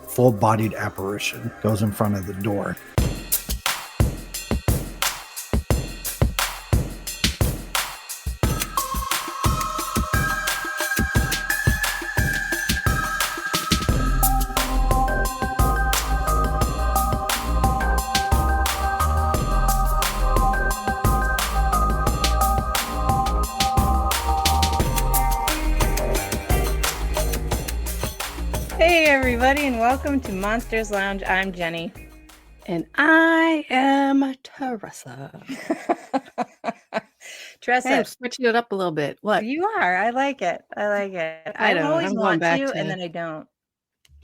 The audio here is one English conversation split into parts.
full-bodied apparition goes in front of the door. Everybody, and welcome to Monsters Lounge. I'm Jeni. And I am Tressa. Tressa. Hey, I'm switching it up a little bit. What? You are. I like it. I don't always know. want to, and then I don't.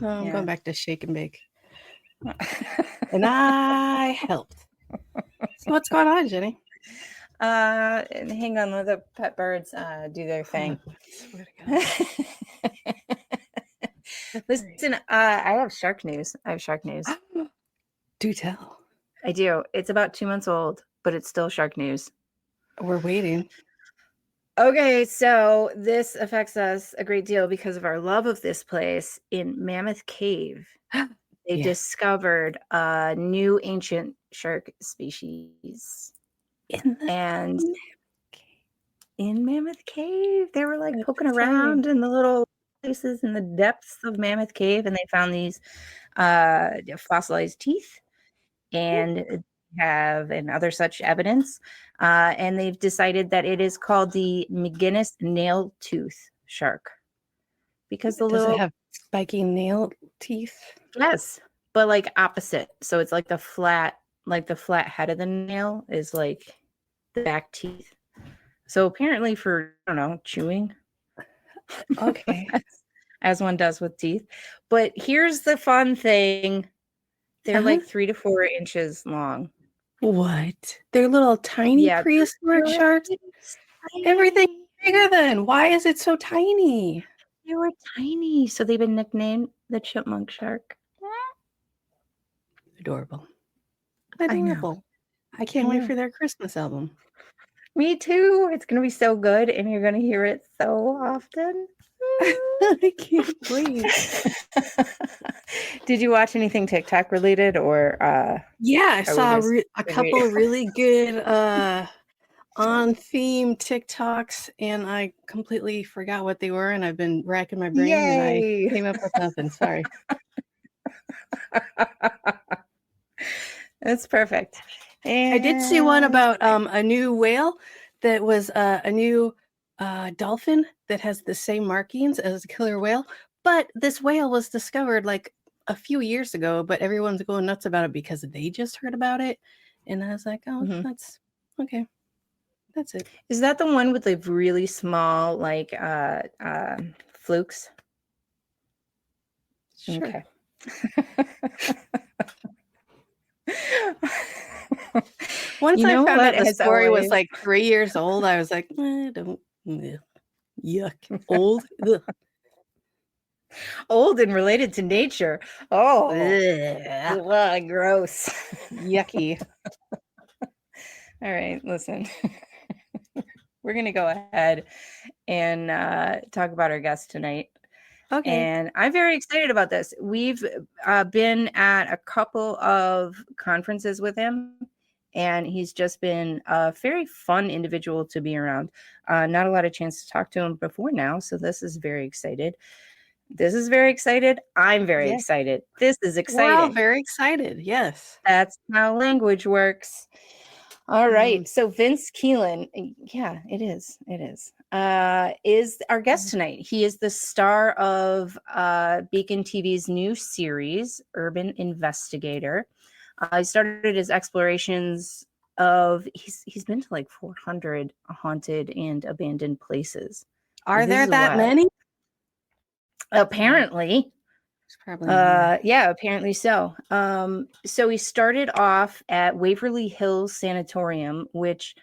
I'm going back to shake and bake. And I helped. So what's going on, Jeni? Hang on, let the pet birds do their thing. Swear to God. Listen, I have shark news. Do tell. I do. It's about 2 months old, but it's still shark news. We're waiting. Okay, so this affects us a great deal because of our love of this place. In Mammoth Cave, they discovered a new ancient shark species. In Mammoth Cave, they were like poking around in the little places in the depths of Mammoth Cave, and they found these fossilized teeth and other such evidence, and they've decided that it is called the McGinnis nail tooth shark because Does it have spiky nail teeth? Yes, but like opposite. So it's like the flat head of the nail is like the back teeth. So apparently for, I don't know, chewing. Okay. as one does with teeth. But here's the fun thing. They're like 3 to 4 inches long. What? They're little tiny prehistoric sharks? Everything bigger than. Why is it so tiny? They were tiny. So they've been nicknamed the chipmunk shark. Adorable. I can't wait for their Christmas album. Me too. It's going to be so good, and you're going to hear it so often. I can't wait. Did you watch anything TikTok related or? Yeah, I saw a couple of really good on theme TikToks, and I completely forgot what they were, and I've been racking my brain, and I came up with nothing. Sorry. That's perfect. And I did see one about a new whale that was a new dolphin that has the same markings as a killer whale, but this whale was discovered like a few years ago, but everyone's going nuts about it because they just heard about it, and I was like, oh, that's okay. That's it. Is that the one with the really small like flukes? Sure. Okay. Once I found out the story was like 3 years old, I was like, don't. Yuck. Old. Old and related to nature. Oh, gross. Yucky. All right, listen. We're going to go ahead and talk about our guest tonight. Okay. And I'm very excited about this. We've been at a couple of conferences with him, and he's just been a very fun individual to be around. Not a lot of chance to talk to him before now, so this is very excited. I'm very excited. This is exciting. We're all very excited. Yes. That's how language works. All right. So Vince Kelien, yeah, it is, is our guest tonight. He is the star of Beacon TV's new series, Urban Investigator. He started his explorations of, he's been to like 400 haunted and abandoned places. Are there that many? Apparently. Probably yeah, apparently so. So he started off at Waverly Hills Sanatorium, which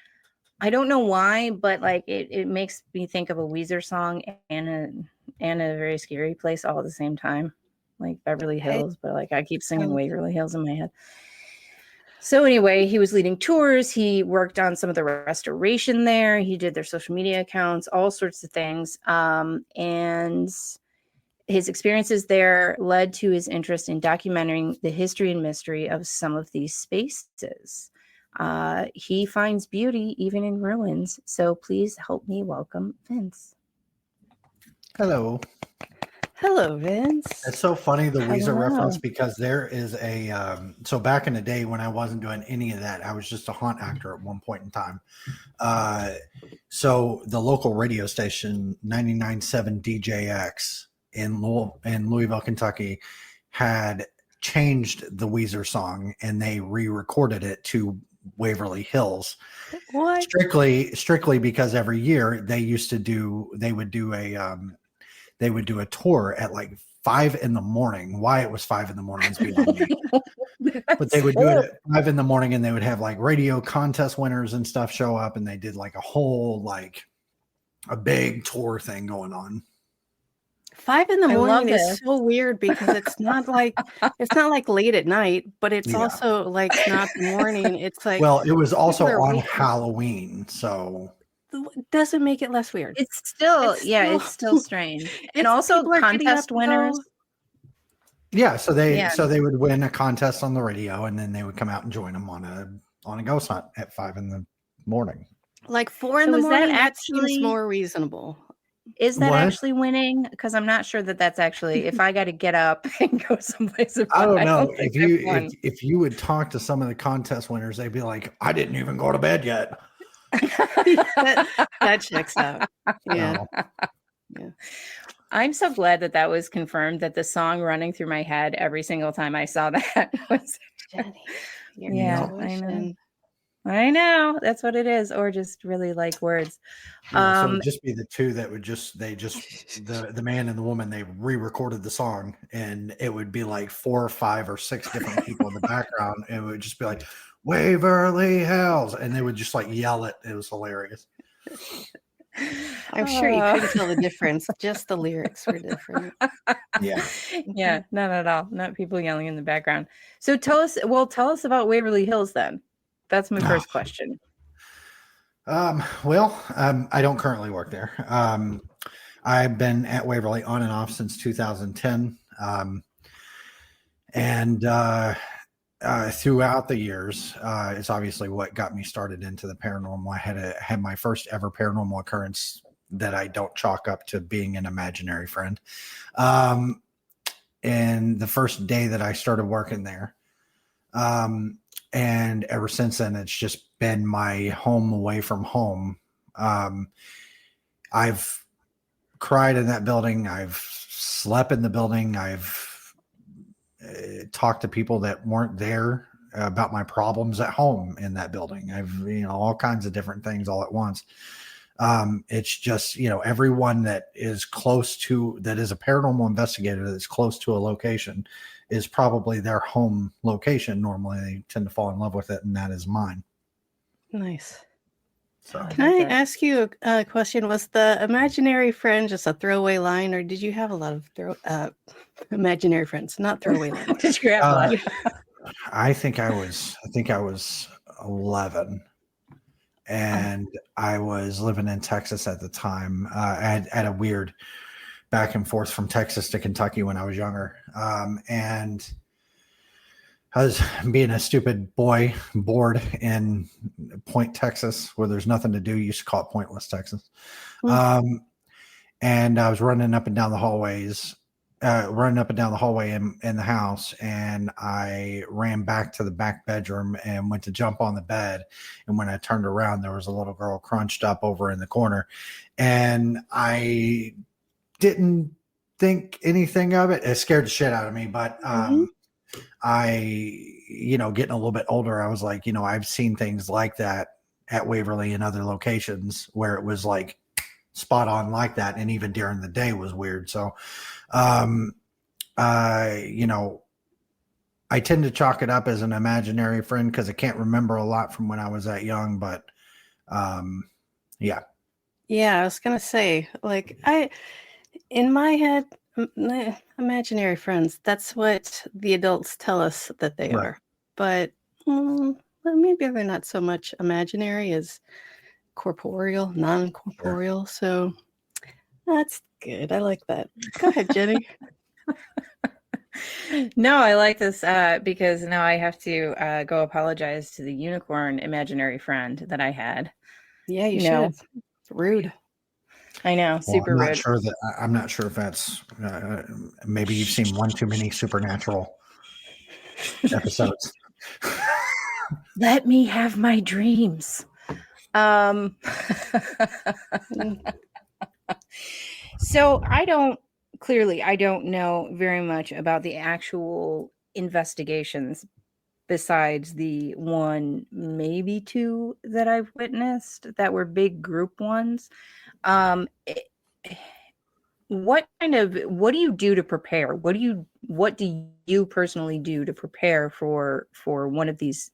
I don't know why, but like it makes me think of a Weezer song and a very scary place all at the same time, like Beverly Hills, but like I keep singing Waverly Hills in my head. So anyway, he was leading tours. He worked on some of the restoration there. He did their social media accounts, all sorts of things. And His experiences there led to his interest in documenting the history and mystery of some of these spaces. He finds beauty even in ruins. So please help me welcome Vince. Hello. Hello, Vince. It's so funny, the Weezer Hello. reference, because there is a so back in the day when I wasn't doing any of that, I was just a haunt actor at one point in time. So the local radio station 99.7 DJX in Louisville, Kentucky, had changed the Weezer song, and they re-recorded it to Waverly Hills. What? Strictly because every year they would do a tour at like 5 a.m. Why it was 5 a.m. is beyond me. But they would do it at 5 a.m, and they would have like radio contest winners and stuff show up, and they did like a whole a big tour thing going on. 5 a.m. I love is this. so weird because it's not like late at night, but it's Yeah. also like not the morning. It's like, Well, it was also are on waking- Halloween, so doesn't make it less weird. It's still, It's it's still strange. And It's- also people are getting contest up to winners. go- yeah, so they Yeah. they would win a contest on the radio, and then they would come out and join them on a ghost hunt at 5 a.m. Like 4 So in the is that morning, that actually- seems more reasonable. Is that What? actually winning? Because I'm not sure that that's actually, if I got to get up and go someplace. I don't know. think If that's fun. if you would talk to some of the contest winners, they'd be like, I didn't even go to bed yet. That checks out. Yeah. So, I'm so glad that was confirmed, that the song running through my head every single time I saw that was, Jeni, your Yeah, intuition. I know that's what it is, or just really like words. so it'd just be the two that would the man and the woman, they re-recorded the song, and it would be like 4 or 5 or 6 different people in the background, and it would just be like Waverly Hills, and they would just like yell it. It was hilarious. I'm sure you couldn't tell the difference. Just the lyrics were different. Yeah. Yeah, not at all. Not people yelling in the background. So tell us about Waverly Hills then. That's my first question. Well, I don't currently work there. I've been at Waverly on and off since 2010. And throughout the years, it's obviously what got me started into the paranormal. I had my first ever paranormal occurrence that I don't chalk up to being an imaginary friend. And the first day that I started working there, and ever since then, it's just been my home away from home. I've cried in that building. I've slept in the building. I've talked to people that weren't there about my problems at home in that building. I've, all kinds of different things all at once. It's just, everyone that is that is a paranormal investigator that's close to a location is probably their home location. Normally they tend to fall in love with it, and that is mine. Nice. So Can I ask you a question? Was the imaginary friend just a throwaway line, or did you have a lot of imaginary friends? Not throwaway lines. Did you have one? I think I was 11, and I was living in Texas at the time. I had a weird back and forth from Texas to Kentucky when I was younger. And I was being a stupid boy, bored in Point, Texas, where there's nothing to do. You used to call it Pointless, Texas. And I was running up and down the hallways, in the house. And I ran back to the back bedroom and went to jump on the bed. And when I turned around, there was a little girl crunched up over in the corner. And I didn't think anything of it. It scared the shit out of me. But I, getting a little bit older, I was like, I've seen things like that at Waverly and other locations where it was like spot on like that. And even during the day was weird. So, I tend to chalk it up as an imaginary friend because I can't remember a lot from when I was that young, but, yeah. Yeah, I was going to say, like, in my head, imaginary friends, that's what the adults tell us that they Right. are. But well, maybe they're not so much imaginary as corporeal, non-corporeal. So That's good. I like that. Go ahead, Jeni. No, I like this because now I have to go apologize to the unicorn imaginary friend that I had. Yeah, you No. should. It's rude. I know, Well, super I'm not rude. sure that I'm not sure if that's maybe you've seen one too many supernatural episodes. Let me have my dreams. Mm. So I don't know very much about the actual investigations besides the one, maybe two that I've witnessed that were big group ones. What do you do to prepare? What do you personally do to prepare for one of these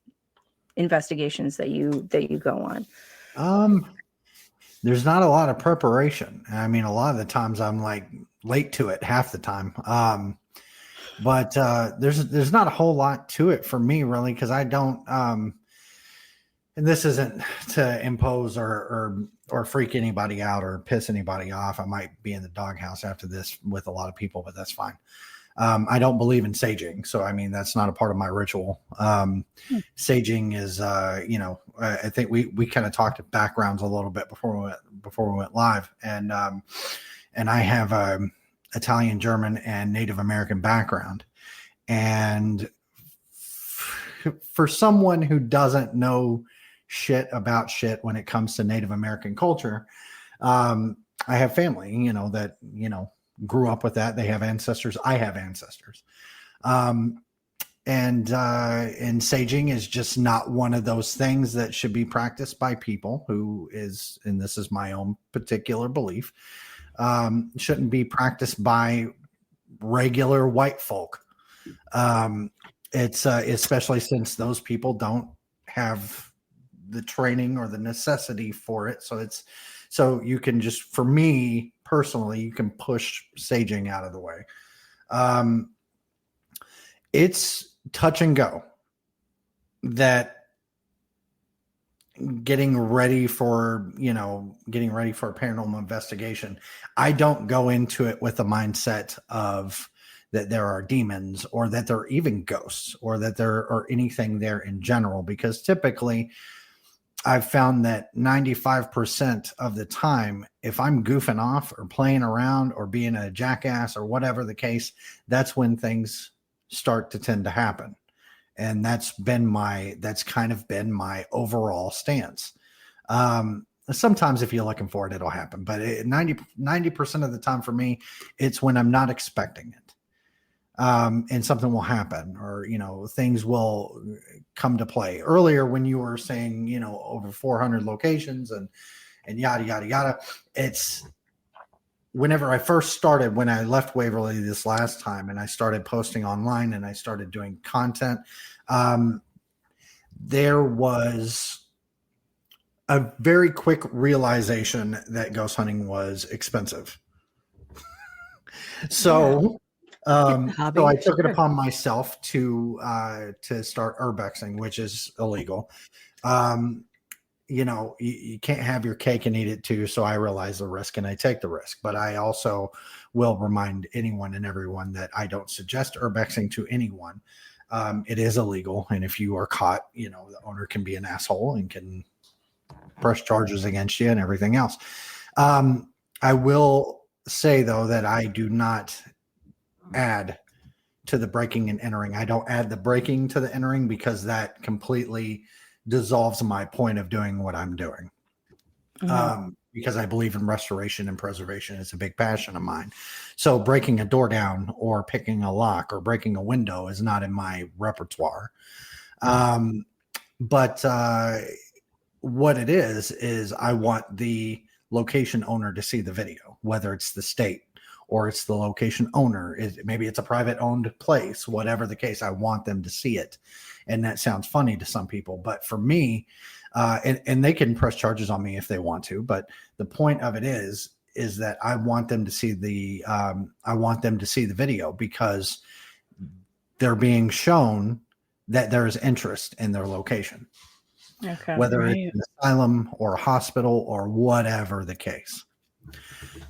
investigations that you go on? There's not a lot of preparation. I mean, a lot of the times I'm like late to it half the time. But there's not a whole lot to it for me really, because I don't and this isn't to impose or freak anybody out or piss anybody off. I might be in the doghouse after this with a lot of people, but that's fine. I don't believe in saging, so I mean that's not a part of my ritual. Saging is, I think we kind of talked backgrounds a little bit before we went live, and I have Italian, German, and Native American background, and for someone who doesn't know shit about shit when it comes to Native American culture, I have family, that grew up with that. They have ancestors. I have ancestors. And saging is just not one of those things that should be practiced by people who is, and this is my own particular belief, shouldn't be practiced by regular white folk. It's especially since those people don't have the training or the necessity for it. So you can just, for me personally, you can push saging out of the way. It's touch and go. That getting ready for a paranormal investigation, I don't go into it with the mindset of that there are demons or that there are even ghosts or that there are anything there in general, because typically I've found that 95% of the time, if I'm goofing off or playing around or being a jackass or whatever the case, that's when things start to tend to happen. And that's kind of been my overall stance. Sometimes if you're looking for it, it'll happen. But 90% of the time for me, it's when I'm not expecting it. And something will happen, or, things will come to play. Earlier, when you were saying, over 400 locations and yada, yada, yada, it's whenever I first started, when I left Waverly this last time and I started posting online and I started doing content, there was a very quick realization that ghost hunting was expensive. So I took it upon myself to start urbexing, which is illegal. You can't have your cake and eat it too. So I realize the risk and I take the risk, but I also will remind anyone and everyone that I don't suggest urbexing to anyone. It is illegal. And if you are caught, the owner can be an asshole and can press charges against you and everything else. I will say though, that I do not add to the breaking and entering. I don't add the breaking to the entering because that completely dissolves my point of doing what I'm doing. Because I believe in restoration and preservation. It's a big passion of mine. So breaking a door down or picking a lock or breaking a window is not in my repertoire. But what it is I want the location owner to see the video, whether it's the state or it's the location owner. Maybe it's a private owned place, whatever the case, I want them to see it. And that sounds funny to some people, but for me, and they can press charges on me if they want to, but the point of it is that I want them to see the video, because they're being shown that there is interest in their location, whether it's an asylum or a hospital or whatever the case.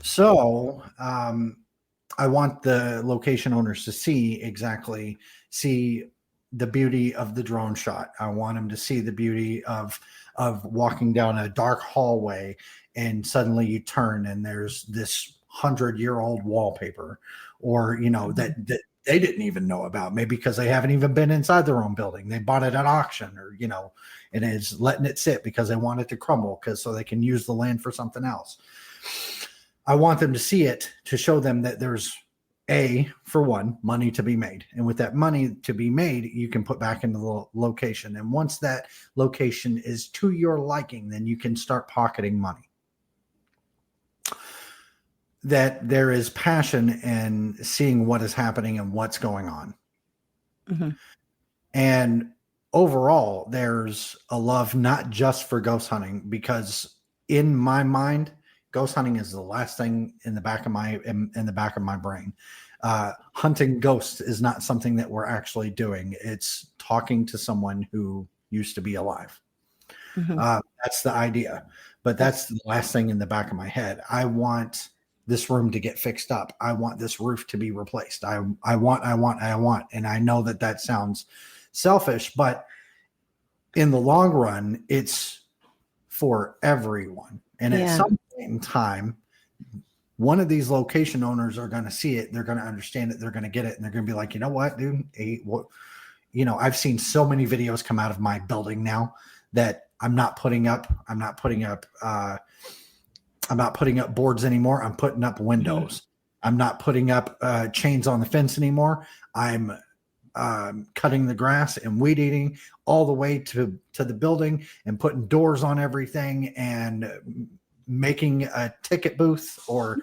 So I want the location owners to see the beauty of the drone shot. I want them to see the beauty of walking down a dark hallway and suddenly you turn and there's this 100-year-old wallpaper, or that they didn't even know about, maybe because they haven't even been inside their own building. They bought it at auction, or and is letting it sit because they want it to crumble so they can use the land for something else. I want them to see it, to show them that there's for one, money to be made. And with that money to be made, you can put back into the location. And once that location is to your liking, then you can start pocketing money. That there is passion in seeing what is happening and what's going on. Mm-hmm. And overall, there's a love not just for ghost hunting, because in my mind, ghost hunting is the last thing in the back of my brain. Hunting ghosts is not something that we're actually doing. It's talking to someone who used to be alive. Mm-hmm. That's the idea. But that's the last thing in the back of my head. I want this room to get fixed up. I want this roof to be replaced. I want. And I know that sounds selfish, but in the long run, it's for everyone. And at some point in time, one of these location owners are going to see it. They're going to understand it. They're going to get it. And they're going to be like, you know what, dude? I've seen so many videos come out of my building now that I'm not putting up boards anymore. I'm putting up windows. Mm-hmm. I'm not putting up chains on the fence anymore. I'm cutting the grass and weed eating all the way to the building and putting doors on everything and making a ticket booth or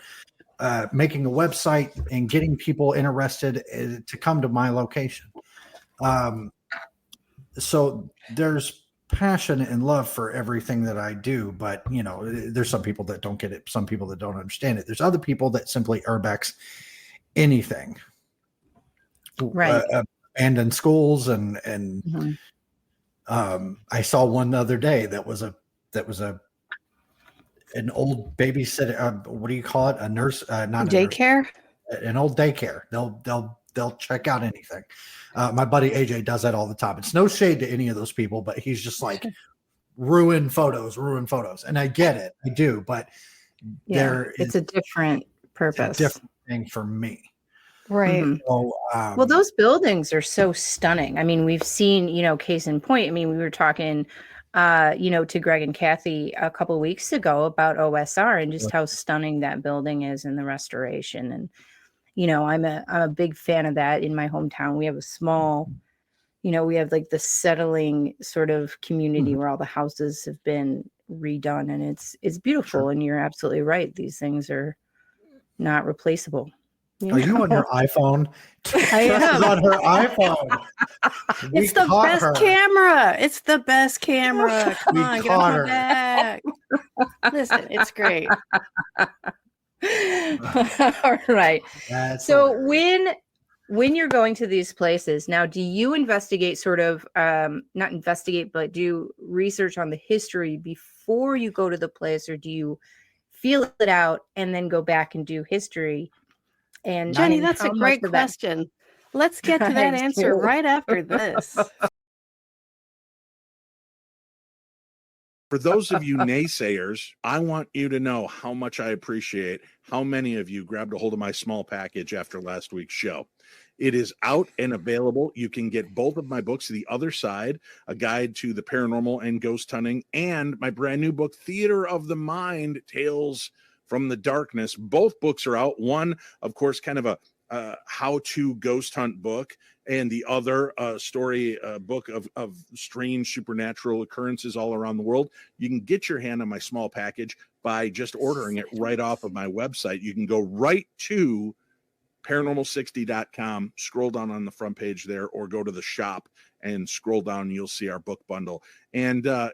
making a website and getting people interested to come to my location. So there's passion and love for everything that I do, but there's some people that don't get it, some people that don't understand it. There's other people that simply urbex anything, right? Abandoned schools and mm-hmm. I saw one the other day that was an old babysitter. What do you call it? A nurse? Not daycare. An old daycare. They'll check out anything. My buddy AJ does that all the time. It's no shade to any of those people, but he's just like ruin photos. And I get it. I do, but it's a different purpose. A different thing for me. Right. Mm-hmm. So, well, those buildings are so stunning. I mean, we've seen, case in point. I mean, we were talking, to Greg and Kathy a couple of weeks ago about OSR and just how stunning that building is in the restoration. And, I'm a big fan of that in my hometown. We have a small, we have like the settling sort of community mm-hmm. where all the houses have been redone, and it's beautiful. Sure. And you're absolutely right. These things are not replaceable. Are you on your iPhone? I am on her iPhone. It's the best camera. It's the best camera. Come on, get on my back. Listen, it's great. All right. So when you're going to these places now, do you investigate sort of not investigate, but do research on the history before you go to the place, or do you feel it out and then go back and do history? And Jeni, that's a great question. Let's get to that answer right after this. For those of you naysayers, I want you to know how much I appreciate how many of you grabbed a hold of my small package after last week's show. It is out and available. You can get both of my books, The Other Side, A Guide to the Paranormal and Ghost Hunting, and my brand new book, Theater of the Mind, Tales from the Darkness. Both books are out. One, of course, kind of a how-to ghost hunt book, and the other story book of strange supernatural occurrences all around the world. You can get your hand on my small package by just ordering it right off of my website. You can go right to paranormal60.com, scroll down on the front page there, or go to the shop and scroll down and you'll see our book bundle. And I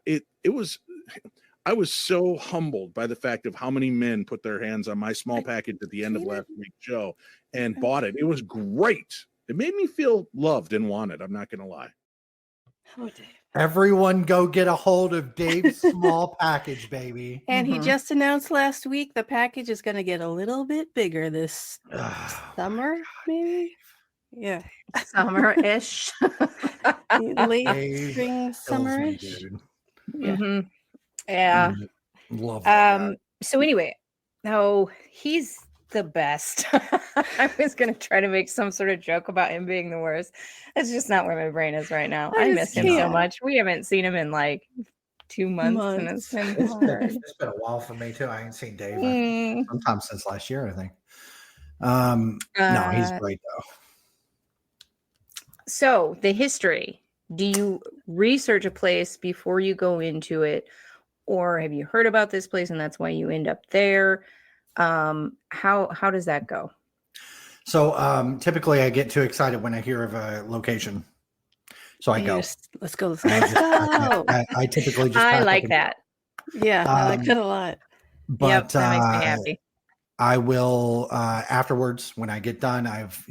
was so humbled by the fact of how many men put their hands on my small package at the end of last week's show and bought it. It was great. It made me feel loved and wanted. I'm not going to lie. Oh, Dave. Everyone go get a hold of Dave's small package, baby. And he Mhm. just announced last week the package is going to get a little bit bigger this Oh, summer, maybe. Yeah, Summer-ish. late Dave spring, kills me, summerish. dude. Yeah. Mhm. Yeah. Love that guy. So anyway, no, he's the best. I was gonna try to make some sort of joke about him being the worst. That's just not where my brain is right now. I I just miss him so can't. much. We haven't seen him in like 2 months, and it's been It's hard. been a while for me too. I ain't seen Dave Mm, sometime since last year, I think. No, he's uh, great though. So the history. Do you research a place before you go into it, or have you heard about this place and that's why you end up there? How does that go? So typically I get too excited when I hear of a location. So I go. Let's go. Let's And I go. just pack up. I typically just I pack up like and that. Yeah, I like Um, that a lot. but Yep, that makes me happy. I will afterwards when I get done, I've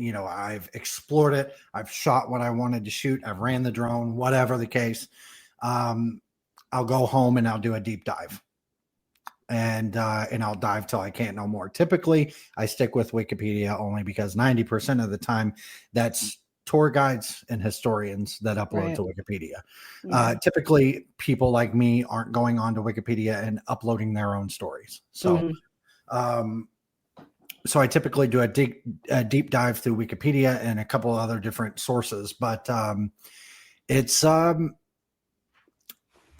explored it, I've shot what I wanted to shoot, I've ran the drone, whatever the case. I'll go home and I'll do a deep dive. And I'll dive till I can't no more. Typically, I stick with Wikipedia only because 90% of the time that's tour guides and historians that upload Right. to Wikipedia. Yeah. Typically, people like me aren't going on to Wikipedia and uploading their own stories. So, Mhm. so I typically do a deep dive through Wikipedia and a couple other different sources. But it's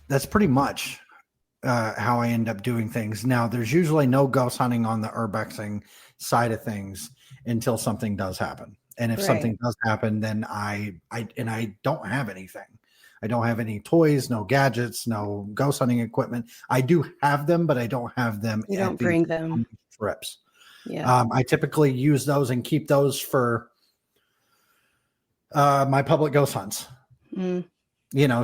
that's pretty much how I end up doing things. Now, there's usually no ghost hunting on the urbexing side of things until something does happen. And if Right. something does happen, then I don't have anything. I don't have any toys, no gadgets, no ghost hunting equipment. I do have them, but I don't have them. You at don't these bring them. trips. Yeah. I typically use those and keep those for my public ghost hunts. Mm.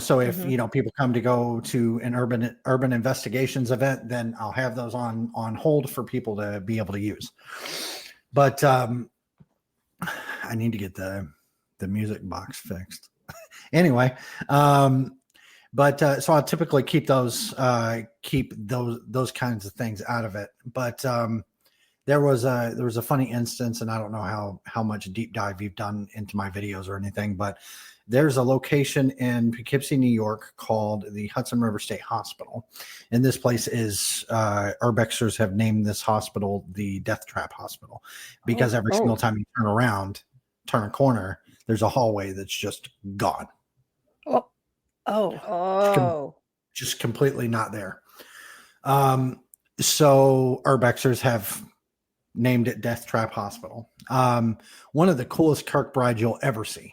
So if Mhm. people come to go to an urban investigations event, then I'll have those on hold for people to be able to use. But I need to get the music box fixed. Anyway, but so I'll typically keep those those kinds of things out of it. But there was a funny instance, and I don't know how much deep dive you've done into my videos or anything, but there's a location in Poughkeepsie, New York called the Hudson River State Hospital. And this place is, urbexers have named this hospital the Death Trap Hospital because every single time you turn a corner, there's a hallway that's just gone. Oh. Oh. Just completely not there. So urbexers have named it Death Trap Hospital. One of the coolest Kirkbrides you'll ever see.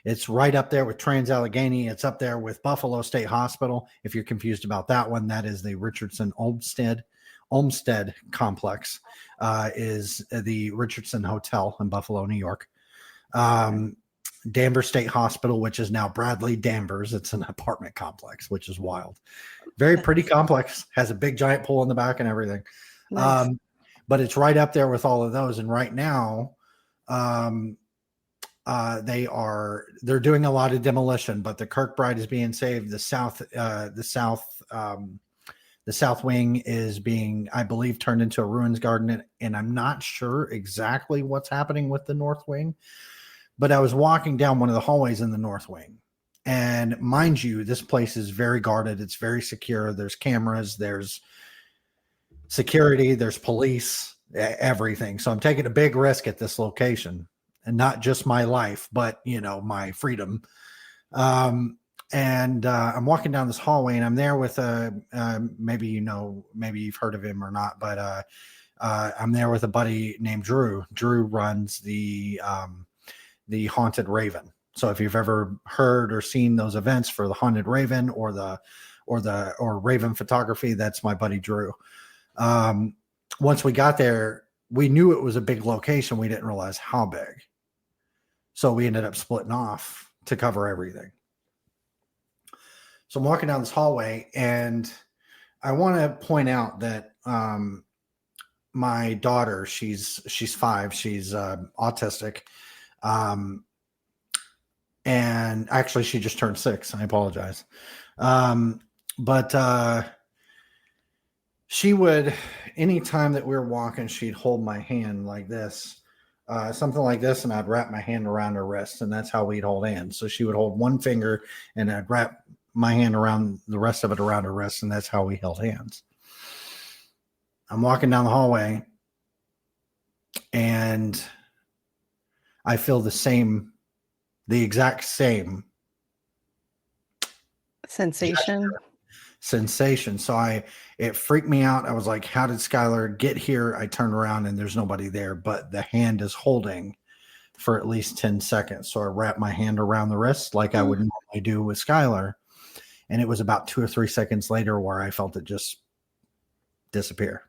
It's right up there with Trans-Allegheny. It's up there with Buffalo State Hospital. If you're confused about that one, that is the Richardson Olmsted complex, is the Richardson Hotel in Buffalo, New York. Danvers State Hospital, which is now Bradley Danvers. It's an apartment complex, which is wild. Very pretty complex. Has a big giant pool in the back and everything. Nice. But it's right up there with all of those. And right now, they're doing a lot of demolition, but the Kirkbride is being saved. The south wing is being, I believe, turned into a ruins garden, and I'm not sure exactly what's happening with the north wing. But I was walking down one of the hallways in the north wing, and mind you, this place is very guarded. It's very secure. There's cameras. There's security. There's police. Everything. So I'm taking a big risk at this location. And not just my life, but my freedom. And I'm walking down this hallway, and I'm there with maybe you've heard of him or not, but I'm there with a buddy named Drew. Drew runs the Haunted Raven. So if you've ever heard or seen those events for the Haunted Raven or Raven photography, that's my buddy Drew. Once we got there, we knew it was a big location. We didn't realize how big. So we ended up splitting off to cover everything. So I'm walking down this hallway, and I want to point out that my daughter, she's 5, she's autistic, and and actually she just turned 6. I apologize. But she would, anytime that we were walking, she'd hold my hand like this, something like this, and I'd wrap my hand around her wrist, and that's how we'd hold hands. So she would hold one finger, and I'd wrap my hand around the rest of it around her wrist, and that's how we held hands. I'm walking down the hallway, and I feel the exact same Sensation. So it freaked me out. I was like, how did Skylar get here? I turned around and there's nobody there, but the hand is holding for at least 10 seconds. So I wrapped my hand around the wrist like I would normally do with Skylar. And it was about 2 or 3 seconds later where I felt it just disappear.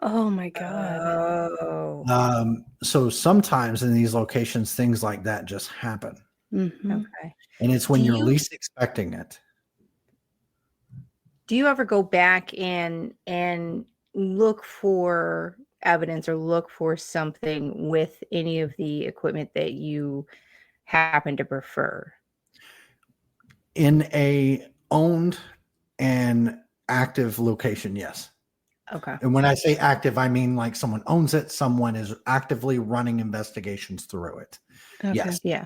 Oh my God. Oh. So sometimes in these locations, things like that just happen. Mhm. Okay. And it's when Do you're you- least expecting it. Do you ever go back and look for evidence or look for something with any of the equipment that you happen to prefer? In a owned and active location, yes. Okay. And when I say active, I mean like someone owns it, someone is actively running investigations through it. Okay. Yes. Yeah.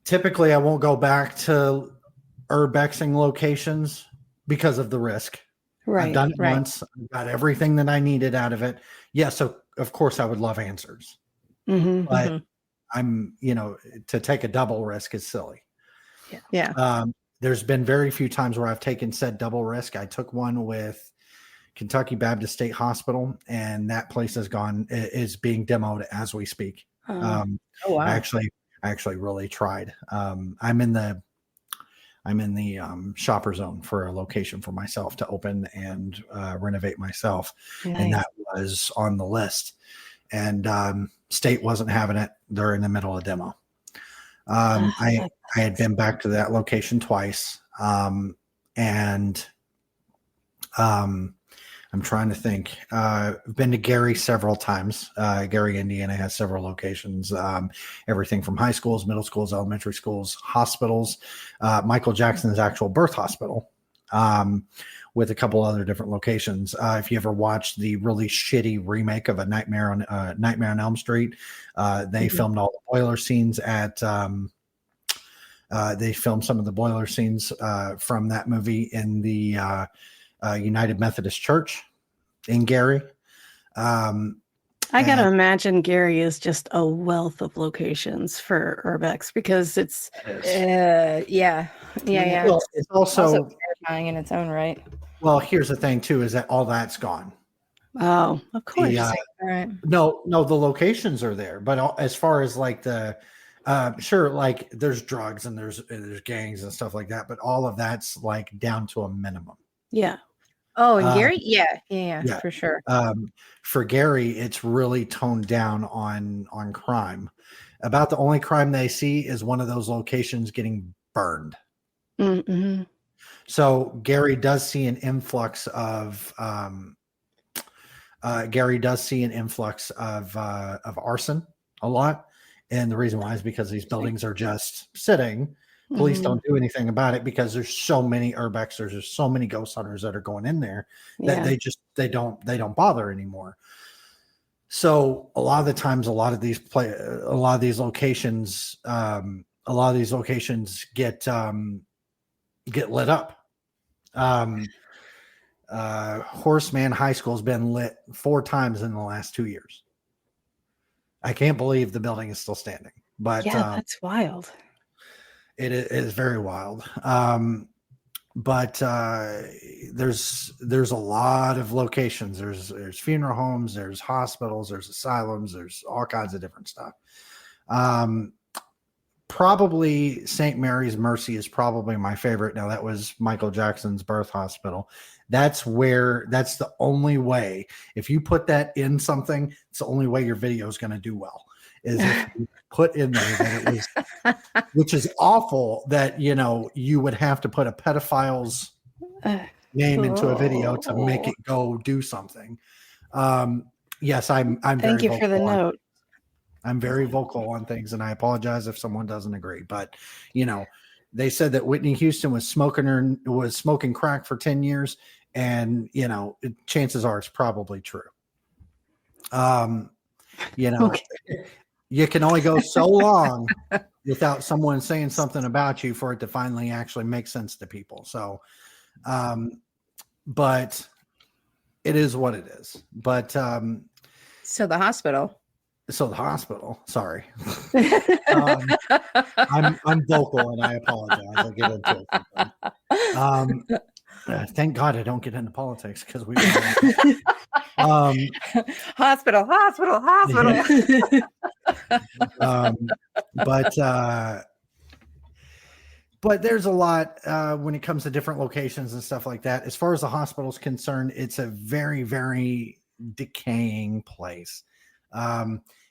Typically, I won't go back to urbexing locations because of the risk. Right. I've done it right. once. I got everything that I needed out of it. Yes, so of course I would love answers. Mhm. But Mhm. I'm, to take a double risk is silly. Yeah. There's been very few times where I've taken said double risk. I took one with Kentucky Baptist State Hospital, and that place is being demoed as we speak. Oh, Oh wow. I actually really tried. I'm in the shopper zone for a location for myself to open and renovate myself, and nice. that was on the list. And state wasn't having it. They're in the middle of demo. I had been back to that location twice, and I'm trying to think. I've been to Gary several times. Gary, Indiana has several locations, everything from high schools, middle schools, elementary schools, hospitals, Michael Jackson's actual birth hospital, with a couple other different locations. If you ever watched the really shitty remake of Nightmare on Elm Street, they filmed all the boiler scenes they filmed some of the boiler scenes from that movie in the United Methodist Church in Gary. I got to imagine Gary is just a wealth of locations for urbex because it's Yeah. Well, it's also terrifying in its own right. well, here's the thing too, is that all that's gone. oh, of course. The, All right. no, the locations are there, but as far as like the sure, like there's drugs and there's gangs and stuff like that, but all of that's like down to a minimum. Yeah. Oh, and Gary? Yeah, for sure. For Gary, it's really toned down on crime. About the only crime they see is one of those locations getting burned. Mm-hmm. So Gary does see an influx of arson a lot, and the reason why is because these buildings are just sitting. Police don't do anything about it because there's so many urbexers, there's so many ghost hunters that are going in there that they don't bother anymore. So a lot of the times, a lot of these locations get lit up. Horseman High School has been lit 4 times in the last 2 years. I can't believe the building is still standing, but that's wild. It is very wild. But there's a lot of locations. There's funeral homes, there's hospitals, there's asylums, there's all kinds of different stuff. Probably St. Mary's Mercy is probably my favorite. Now that was Michael Jackson's birth hospital. That's the only way. If you put that in something, it's the only way your video is going to do well. Is if you put in there that it was, which is awful that you would have to put a pedophile's name into a video to make it go do something. Yes, I'm Thank very you for the vocal on note. I'm very vocal on things, and I apologize if someone doesn't agree. But, you know, they said that Whitney Houston was smoking crack for 10 years, and, you know, chances are it's probably true. You know, you can only go so long without someone saying something about you for it to finally actually make sense to people. So, but it is what it is. But So the hospital. Sorry. I'm vocal and I apologize. I'll get into it. Thank God I don't get into politics because we hospital. But there's a lot when it comes to different locations and stuff like that. As far as the hospital's concerned, it's a very, very decaying place.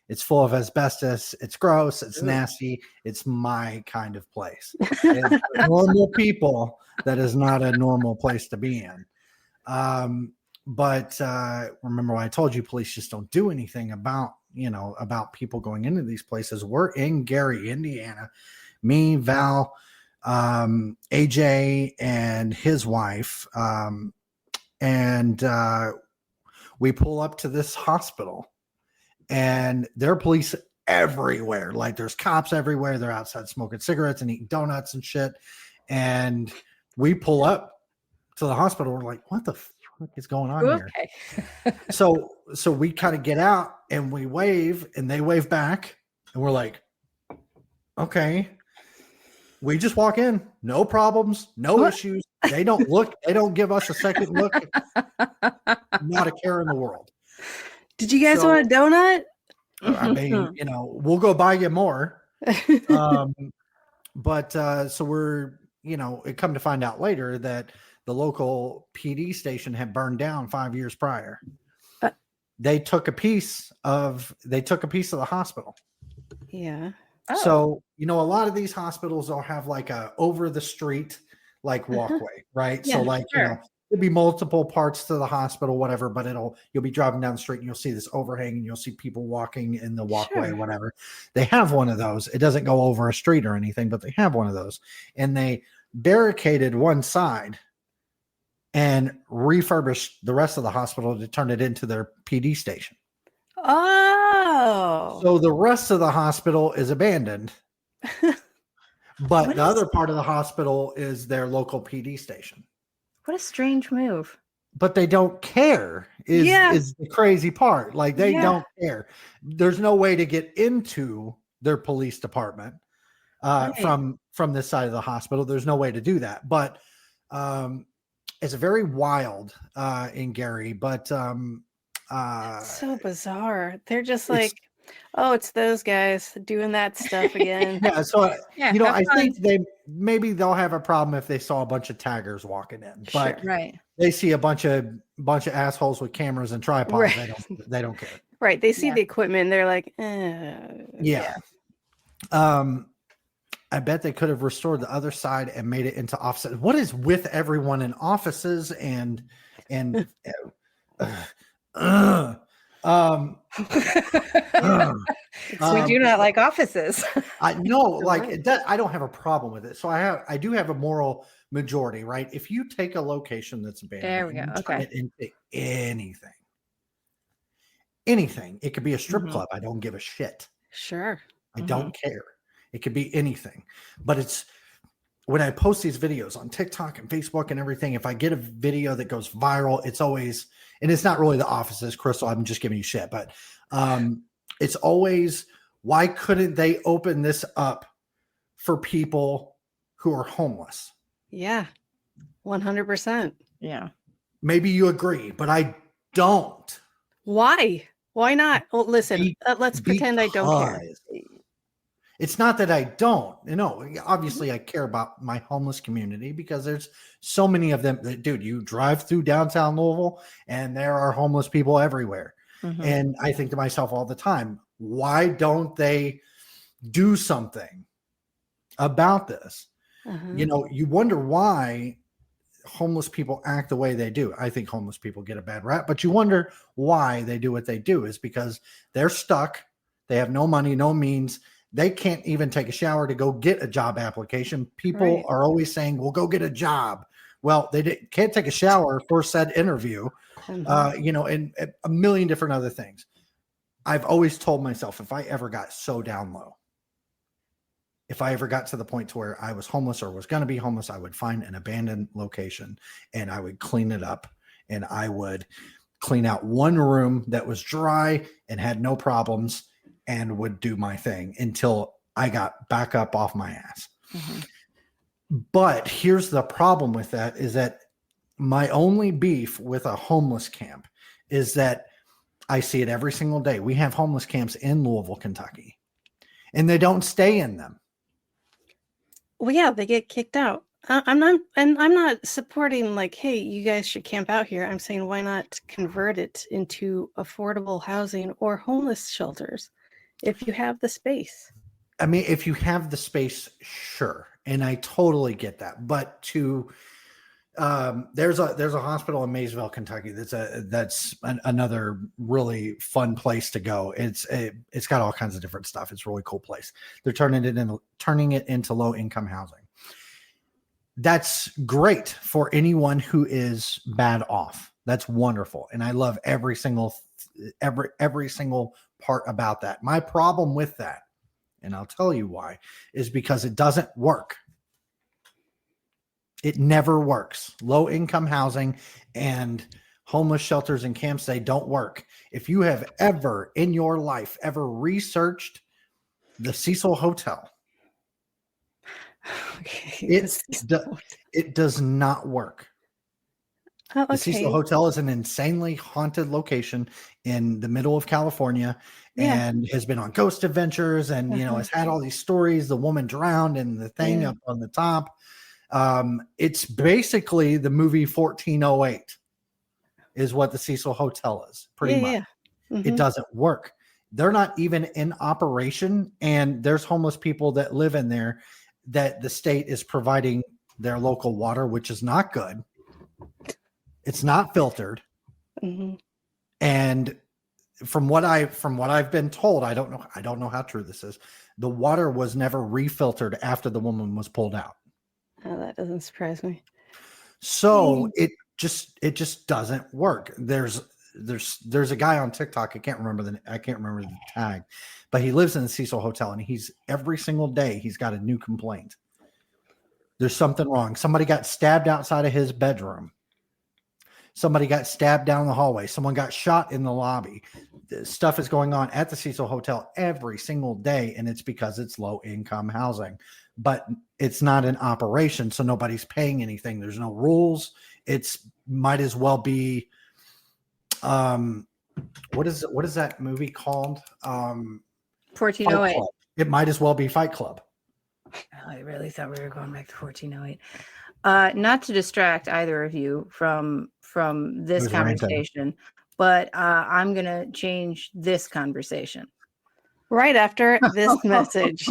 It's full of asbestos. It's gross. It's nasty. It's my kind of place. For normal people, that is not a normal place to be in. But remember what I told you, police just don't do anything about people going into these places. We're in Gary, Indiana. Me, Val, AJ, and his wife. And we pull up to this hospital. And there are police everywhere. Like there's cops everywhere. They're outside smoking cigarettes and eating donuts and shit. And we pull up to the hospital. We're like, what the fuck is going on here? So we kind of get out and we wave and they wave back. And we're like, okay. We just walk in. No problems. No issues. They don't look. They don't give us a second look. Not a care in the world. Did you guys want a donut? I mean, we'll go buy you more. But so we're, it come to find out later that the local PD station had burned down 5 years prior. They took a piece of the hospital. Yeah. Oh. So, a lot of these hospitals will have like a over the street, like walkway, right? Yeah, so like, sure. There'll be multiple parts to the hospital, whatever, but you'll be driving down the street and you'll see this overhang and you'll see people walking in the walkway, Sure. whatever. They have one of those. It doesn't go over a street or anything, but they have one of those. And they barricaded one side and refurbished the rest of the hospital to turn it into their PD station. Oh. So the rest of the hospital is abandoned. But the other part of the hospital is their local PD station. What a strange move. But they don't care is the crazy part. Like they don't care. There's no way to get into their police department from this side of the hospital. There's no way to do that. But it's very wild in Gary. But so bizarre. They're just like, it's those guys doing that stuff again. Yeah. So I fun. think they'll have a problem if they saw a bunch of taggers walking in. But Sure, right. they see a bunch of assholes with cameras and tripods. Right. They don't care. Right. They see Yeah. the equipment and they're like, Yeah. I bet they could have restored the other side and made it into offices. What is with everyone in offices and we do not like offices. I know, like that. I don't have a problem with it. So I do have a moral majority, right? If you take a location that's abandoned, There we go. and turn it into anything. It could be a strip club. I don't give a shit. sure. I don't care. It could be anything. But it's when I post these videos on TikTok and Facebook and everything, if I get a video that goes viral, it's always, and it's not really the offices, Crystal, I'm just giving you shit, but it's always, why couldn't they open this up for people who are homeless? Yeah. 100%. Yeah. Maybe you agree, but I don't. Why? Why not? Well, listen, let's pretend I don't care. Because it's not that I don't. Obviously I care about my homeless community because there's so many of them. Dude, you drive through downtown Louisville and there are homeless people everywhere. Mhm. And I think to myself all the time, why don't they do something about this? Uh-huh. You wonder why homeless people act the way they do. I think homeless people get a bad rap, but you wonder why they do what they do is because they're stuck. They have no money, no means. They can't even take a shower to go get a job application. People Right. are always saying, well, go get a job. Well, they can't take a shower for said interview, and a million different other things. I've always told myself, if I ever got so down low, if I ever got to the point to where I was homeless or was going to be homeless, I would find an abandoned location and I would clean it up, and I would clean out one room that was dry and had no problems and would do my thing until I got back up off my ass. Mm-hmm. But here's the problem with that, is that my only beef with a homeless camp is that I see it every single day. We have homeless camps in Louisville, Kentucky, and they don't stay in them. Well, yeah, they get kicked out. I'm not supporting like, hey, you guys should camp out here. I'm saying, why not convert it into affordable housing or homeless shelters if you have the space? I mean, if you have the space, sure, and I totally get that. But there's a hospital in Maysville, Kentucky. That's another really fun place to go. It's got all kinds of different stuff. It's a really cool place. They're turning it into low income housing. That's great for anyone who is bad off. That's wonderful, and I love every single part about that. My problem with that, and I'll tell you why, is because it doesn't work. It never works. Low income housing and homeless shelters and camps, they don't work. If you have ever in your life researched the Cecil Hotel, Okay. it does not work. Oh, okay. The Cecil Hotel is an insanely haunted location in the middle of California, and has been on Ghost Adventures, and has had all these stories. The woman drowned and the thing up on the top. It's basically the movie 1408 is what the Cecil Hotel is, pretty much. Yeah. Mm-hmm. It doesn't work. They're not even in operation, and there's homeless people that live in there that the state is providing their local water, which is not good. It's not filtered. Mm-hmm. And from what I've been told, I don't know how true this is. The water was never refiltered after the woman was pulled out. Oh, that doesn't surprise me. So it just doesn't work. There's a guy on TikTok. I can't remember the tag, but he lives in the Cecil Hotel, and every single day he's got a new complaint. There's something wrong. Somebody got stabbed outside of his bedroom. Somebody got stabbed down the hallway. Someone got shot in the lobby. Stuff is going on at the Cecil Hotel every single day, and it's because it's low income housing. But it's not in operation, so nobody's paying anything. There's no rules. It's might as well be what is that movie called? 1408. It might as well be Fight Club. I really thought we were going back to 1408. Not to distract either of you from this conversation, but I'm gonna change this conversation right after this message.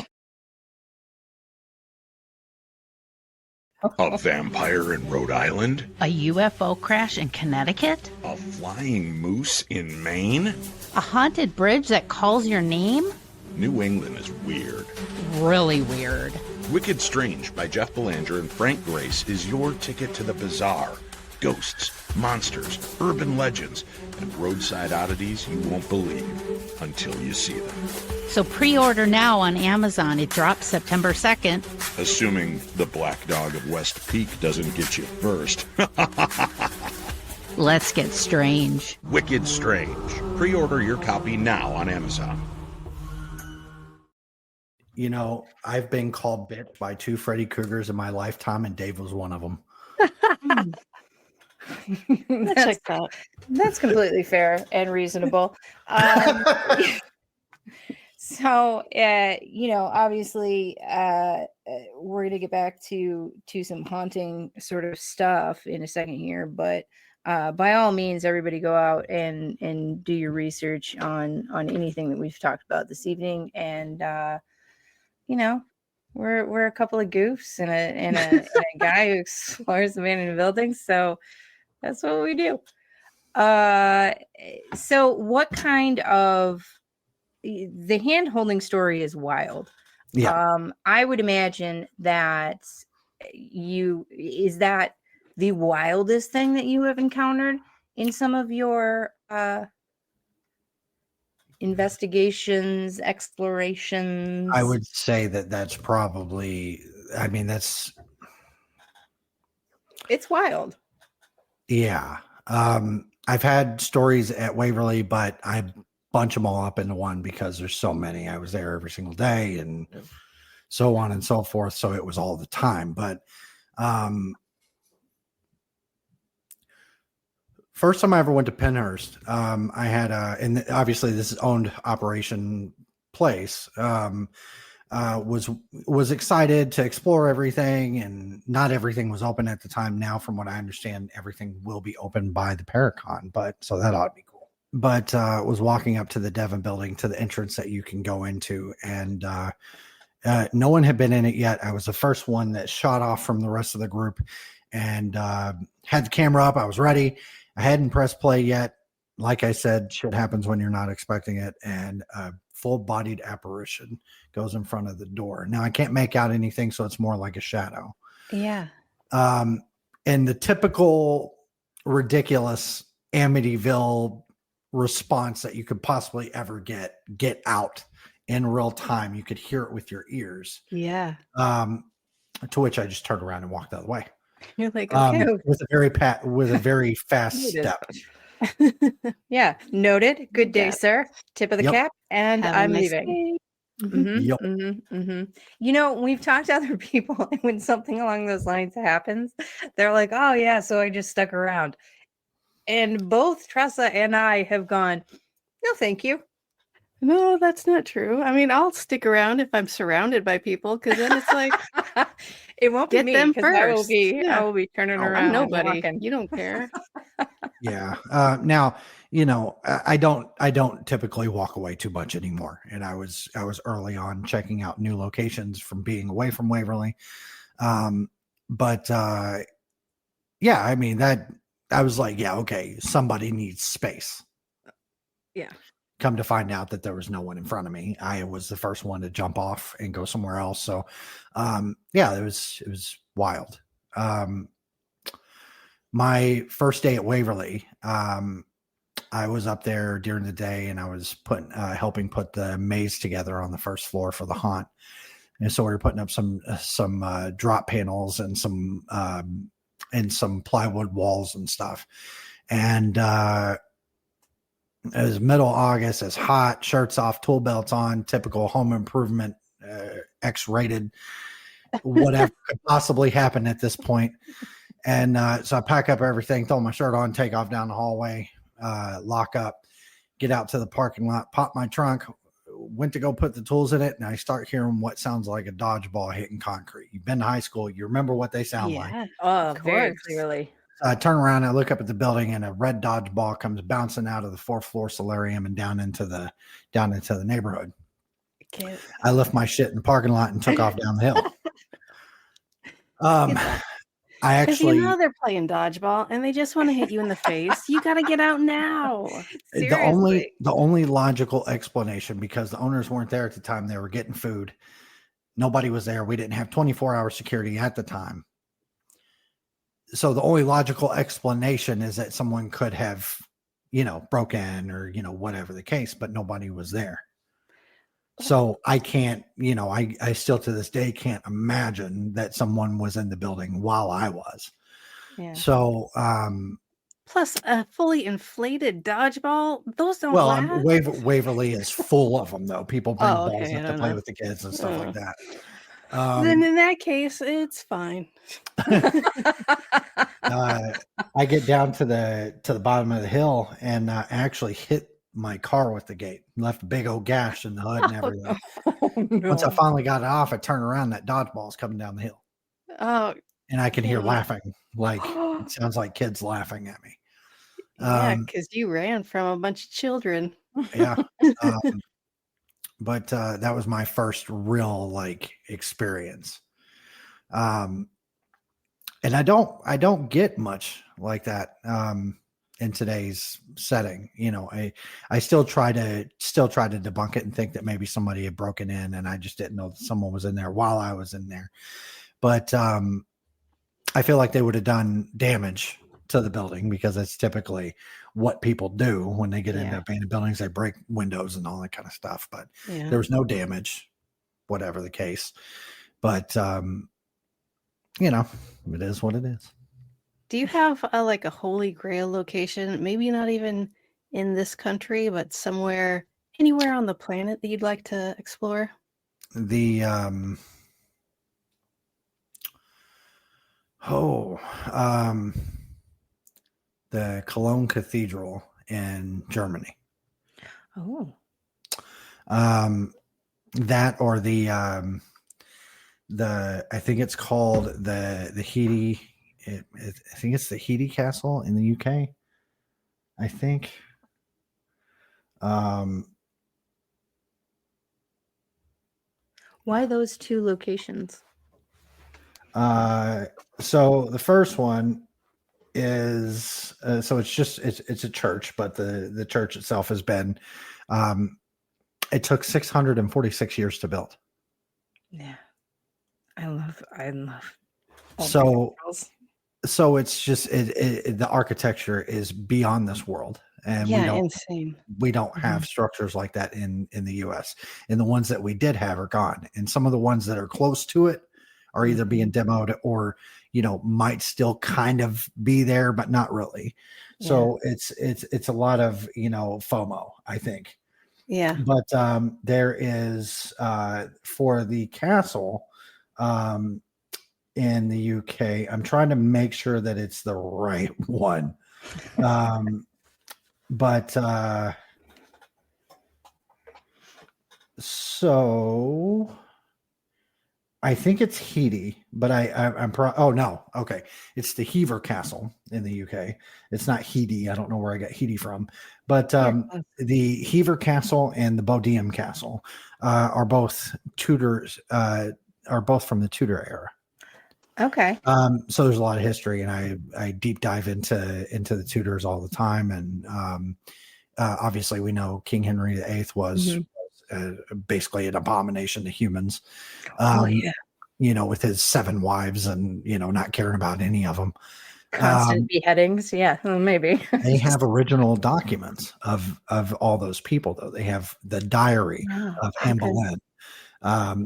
A vampire in Rhode Island? A UFO crash in Connecticut? A flying moose in Maine? A haunted bridge that calls your name? New England is weird. Really weird. Wicked Strange by Jeff Belanger and Frank Grace is your ticket to the bizarre. Ghosts, monsters, urban legends, and roadside oddities you won't believe until you see them. So pre-order now on Amazon. It drops September 2nd. Assuming the Black Dog of West Peak doesn't get you first. Let's get strange. Wicked Strange. Pre-order your copy now on Amazon. I've been called bitch by 2 Freddy Kruegers in my lifetime, and Dave was one of them. That's completely fair and reasonable. So, obviously, we're going to get back to some haunting sort of stuff in a second here, but by all means, everybody go out and do your research on anything that we've talked about this evening. And, we're a couple of goofs and a guy who explores abandoned buildings. So that's what we do. So what kind of the hand holding story is wild. Yeah. I would imagine that is that the wildest thing that you have encountered in some of your investigations, explorations? I would say that that's probably, I mean, It's wild. yeah. I've had stories at Waverly, but I bunch them all up into one because there's so many. I was there every single day and so on and so forth. So it was all the time. But first time I ever went to Penhurst, I had and obviously this is owned operation place. Was excited to explore everything, and not everything was open at the time. Now, from what I understand, everything will be open by the Paracon, but so that ought to be cool. But was walking up to the Devon building, to the entrance that you can go into, and no one had been in it yet. I was the first one that shot off from the rest of the group, and had the camera up. I was ready. I hadn't pressed play yet. Like I said, shit happens when you're not expecting it, and full-bodied apparition goes in front of the door. Now I can't make out anything, so it's more like a shadow. Yeah. And the typical ridiculous Amityville response that you could possibly ever get out in real time. You could hear it with your ears. Yeah. To which I just turned around and walked the other way. You're like, okay. With a very fast step. Yeah, noted. Good day, Yeah. sir. Tip of the Yep. cap, and Have a I'm nice leaving. day. Mhm. You know, we've talked to other people, and when something along those lines happens, they're like, "Oh yeah, so I just stuck around." And both Tressa and I have gone, "No, thank you." No, that's not true. I mean, I'll stick around if I'm surrounded by people, because then it's like, It won't be get me them because I will first. be Yeah. I will be turning Oh, I'm around I'm and nobody. walking. You don't care. Yeah. Now, you know, I don't typically walk away too much anymore. And I was early on checking out new locations from being away from Waverly. But yeah, I mean, that I was like, yeah, okay, somebody needs space. Yeah. Come to find out that there was no one in front of me. I was the first one to jump off and go somewhere else. So yeah, it was wild. My first day at Waverly, I was up there during the day, and I was helping put the maze together on the first floor for the haunt. And so we were putting up some drop panels and some plywood walls and stuff. And it was middle August. It's hot, shirts off, tool belts on, typical home improvement, X-rated, whatever could possibly happen at this point. And so I pack up everything, throw my shirt on, take off down the hallway, lock up, get out to the parking lot, pop my trunk, went to go put the tools in it, and I start hearing what sounds like a dodgeball hitting concrete. You've been to high school, you remember what they sound like. Oh, very course. clearly. I turn around, I look up at the building, and a red dodgeball comes bouncing out of the 4th floor solarium and down into the neighborhood. Okay. I left my shit in the parking lot and took off down the hill. I Because actually, you know they're playing dodgeball and they just want to hit you in the face. You got to get out now. Seriously. the only logical explanation, because the owners weren't there at the time, they were getting food. Nobody was there. We didn't have 24-hour security at the time. So the only logical explanation is that someone could have, broken or, whatever the case, but nobody was there. So I can't, I still to this day can't imagine that someone was in the building while I was. Yeah. So, Plus a fully inflated dodgeball. Those don't well, last. Waverly is full of them, though. People bring Oh, balls okay, I up to don't play know. with the kids and stuff like that. Then in that case, it's fine. I get down to the bottom of the hill and actually hit my car with the gate, left a big old gash in the hood and everything. Once I finally got it off, I turned around, that dodgeball's coming down the hill. Oh, And I can hear yeah. laughing, like it sounds like kids laughing at me. Yeah, because you ran from a bunch of children. Yeah. But that was my first real experience. And I don't get much like that. in today's setting. You know, I still try to debunk it and think that maybe somebody had broken in and I just didn't know that someone was in there while I was in there. But I feel like they would have done damage to the building because that's typically what people do when they get into abandoned buildings. They break windows and all that kind of stuff, but there was no damage, whatever the case. But, you know, it is what it is. Do you have like a holy grail location? Maybe not even in this country, but somewhere, anywhere on the planet that you'd like to explore? The the Cologne Cathedral in Germany. Oh, That or the I think it's called the Hedy. I think it's the Hedy Castle in the UK. I think. why those two locations? So the first one is so it's a church, but the church itself has been it took 646 years to build. Yeah, I love all So the details. so it's just the architecture is beyond this world, and Insane. we don't have structures like that in the US, and the ones that we did have are gone, and some of the ones that are close to it are either being demoed or, you know, might still kind of be there but not really. So it's a lot of, you know, FOMO, I think. Yeah. But there is for the castle in the UK, I'm trying to make sure that it's the right one. But so I think it's Hedy, but I'm oh no, okay, it's the Hever Castle in the UK. It's not Hedy. I don't know where I got Hedy from, but the Hever Castle and the Bodiam Castle are both Tudors, are both from the Tudor era. Okay. So there's a lot of history, and I deep dive into the Tudors all the time, and obviously we know King Henry VIII was basically an abomination to humans. You know, with his 7 wives and, you know, not caring about any of them. Constant beheadings. Yeah, maybe. They have original documents of all those people, though. They have the diary of Anne Boleyn.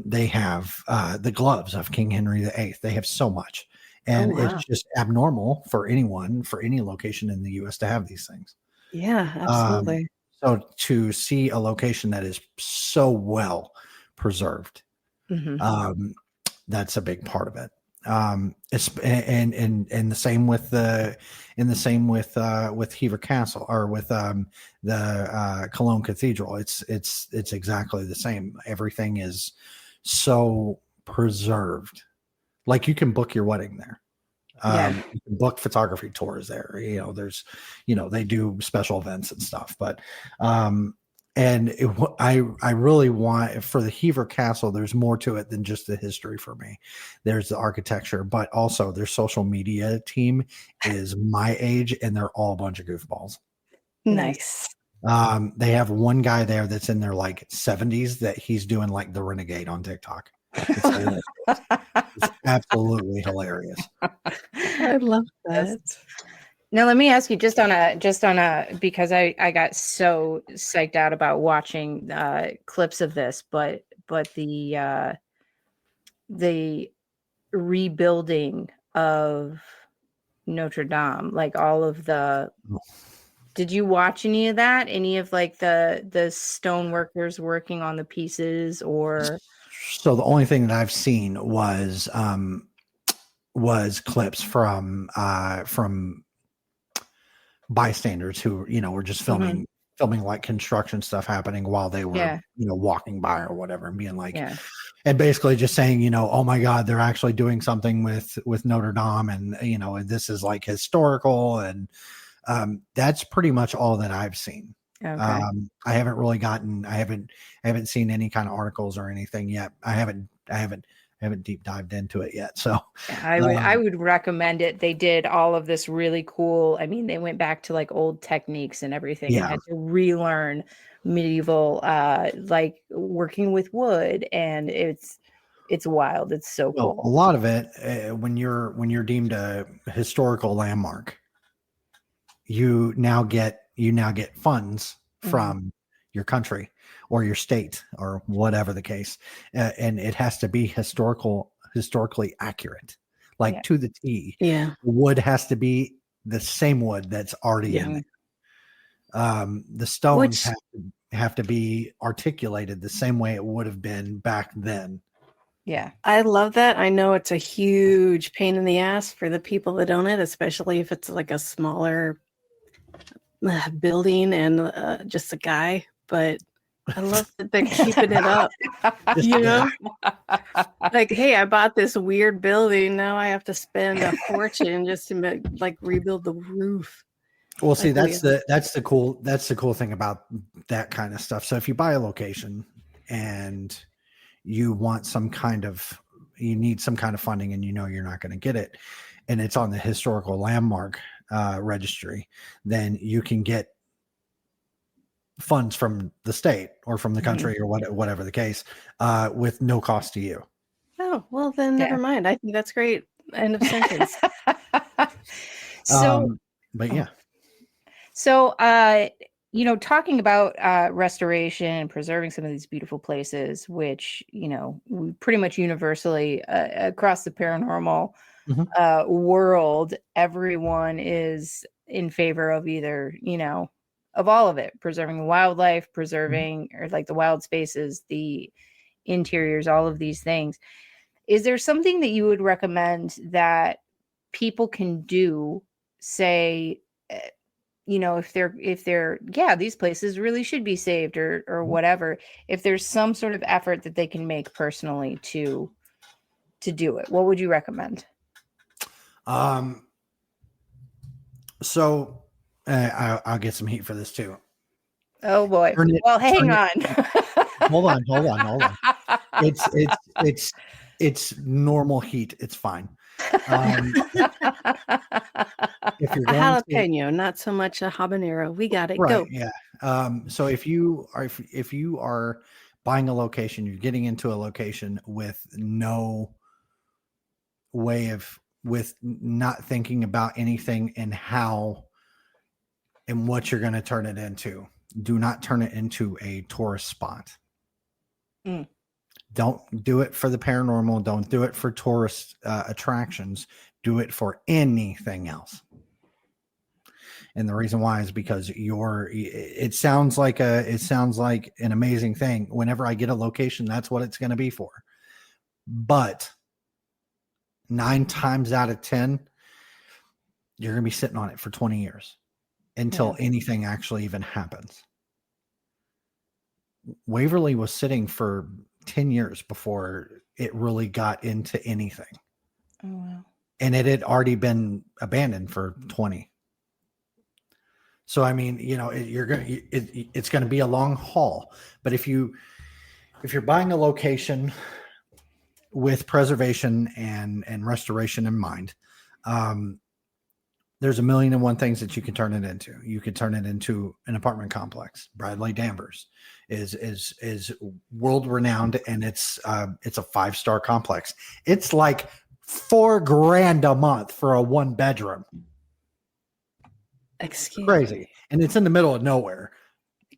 They have the gloves of King Henry VIII. They have so much. And it's just abnormal for anyone, for any location in the U.S. to have these things. Yeah, absolutely. So to see a location that is so well preserved, that's a big part of it. It's and the same with with Hever Castle, or with the Cologne Cathedral. It's exactly the same. Everything is so preserved. Like, you can book your wedding there. You can book photography tours there. You know, there's, you know, they do special events and stuff, but and I really want, for the Hever Castle, there's more to it than just the history for me. There's the architecture, but also their social media team is my age, and they're all a bunch of goofballs. Nice. They have one guy there that's in their like 70s that he's doing like the renegade on TikTok. It's hilarious. It's absolutely hilarious. I love that. Now let me ask you, just on a because I got so psyched out about watching clips of this, but the rebuilding of Notre Dame, like all of the, did you watch any of that? Any of like the stone workers working on the pieces? Or so the only thing that I've seen was clips from bystanders who, you know, were just filming like construction stuff happening while they were, you know, walking by or whatever, and being like, and basically just saying, you know, oh my God, they're actually doing something with Notre Dame, and, you know, and this is like historical, and that's pretty much all that I've seen. I haven't really I haven't seen any kind of articles or anything yet. I haven't haven't deep dived into it yet. So I would recommend it. They did all of this really cool. I mean, they went back to like old techniques and everything and Yeah. had to relearn medieval like working with wood, and it's wild. It's so well, cool. a lot of it when you're deemed a historical landmark, you now get funds from your country or your state or whatever the case, and it has to be historically accurate, like Yeah. to the T. Yeah. Wood has to be the same wood that's already in there. The stones have to be articulated the same way it would have been back then. Yeah. I love that. I know it's a huge pain in the ass for the people that own it, especially if it's like a smaller building and just a guy. But I love that they're keeping it up. You know, like, hey, I bought this weird building. Now I have to spend a fortune just to rebuild the roof. Well, see, that's the cool thing about that kind of stuff. So if you buy a location and you want you need some kind of funding and you're not going to get it, and it's on the historical landmark registry, then you can get funds from the state or from the country or whatever the case, with no cost to you. Oh, well, then never mind. I think that's great. End of sentence. But yeah. So, talking about restoration and preserving some of these beautiful places, which, we pretty much universally across the paranormal world, everyone is in favor of either, of all of it, preserving wildlife, preserving or like the wild spaces, the interiors, all of these things. Is there something that you would recommend that people can do, say, if they're these places really should be saved or whatever, if there's some sort of effort that they can make personally to do it, what would you recommend? So I'll get some heat for this too. Oh boy. Well, hang on. Hold on. It's normal heat. It's fine. If you're going jalapeno, not so much a habanero. We got it. Right, Go. yeah. So if you are buying a location, you're getting into a location with no way with not thinking about anything and how and what you're going to turn it into. Do not turn it into a tourist spot. Don't do it for the paranormal. Don't do it for tourist attractions. Do it for anything else. And the reason why is because it sounds like an amazing thing. Whenever I get a location, that's what it's going to be for. But 9 times out of 10, you're going to be sitting on it for 20 years until anything actually even happens. Waverly was sitting for 10 years before it really got into anything. Oh, wow. And it had already been abandoned for 20. So, I mean, it's going to be a long haul, but if you're buying a location with preservation and restoration in mind, there's 1,000,001 things that you can turn it into. You could turn it into an apartment complex. Bradley Danvers is world renowned, and it's a 5-star complex. It's like $4,000 a month for a 1-bedroom. Excuse Crazy. me. And it's in the middle of nowhere.